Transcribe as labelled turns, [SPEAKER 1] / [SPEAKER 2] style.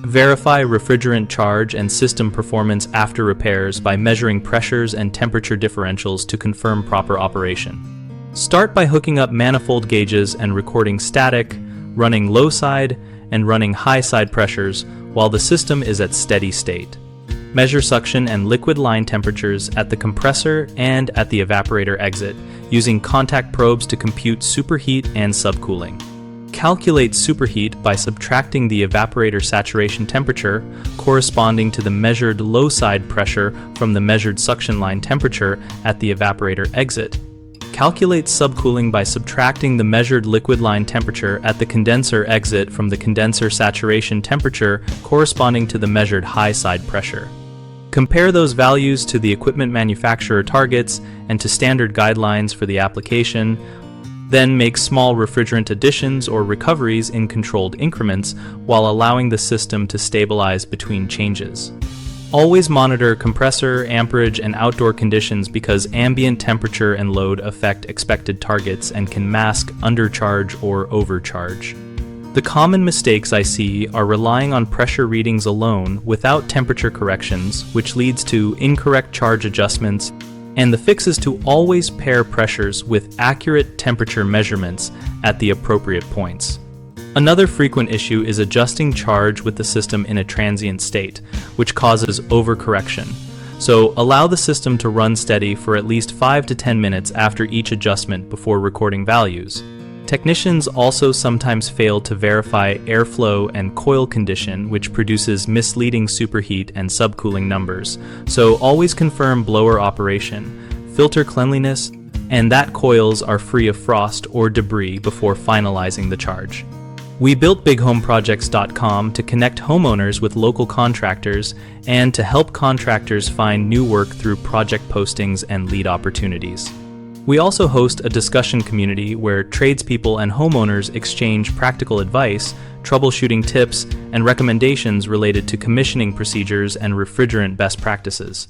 [SPEAKER 1] Verify refrigerant charge and system performance after repairs by measuring pressures and temperature differentials to confirm proper operation. Start by hooking up manifold gauges and recording static, running low side, and running high side pressures while the system is at steady state. Measure suction and liquid line temperatures at the compressor and at the evaporator exit using contact probes to compute superheat and subcooling. Calculate superheat by subtracting the evaporator saturation temperature corresponding to the measured low side pressure from the measured suction line temperature at the evaporator exit. Calculate subcooling by subtracting the measured liquid line temperature at the condenser exit from the condenser saturation temperature corresponding to the measured high side pressure. Compare those values to the equipment manufacturer targets and to standard guidelines for the application. Then make small refrigerant additions or recoveries in controlled increments while allowing the system to stabilize between changes. Always monitor compressor, amperage, and outdoor conditions because ambient temperature and load affect expected targets and can mask undercharge or overcharge. The common mistakes I see are relying on pressure readings alone without temperature corrections, which leads to incorrect charge adjustments, and the fix is to always pair pressures with accurate temperature measurements at the appropriate points. Another frequent issue is adjusting charge with the system in a transient state, which causes overcorrection. So allow the system to run steady for at least 5 to 10 minutes after each adjustment before recording values. Technicians also sometimes fail to verify airflow and coil condition, which produces misleading superheat and subcooling numbers. So always confirm blower operation, filter cleanliness, and that coils are free of frost or debris before finalizing the charge. We built BigHomeProjects.com to connect homeowners with local contractors and to help contractors find new work through project postings and lead opportunities. We also host a discussion community where tradespeople and homeowners exchange practical advice, troubleshooting tips, and recommendations related to commissioning procedures and refrigerant best practices.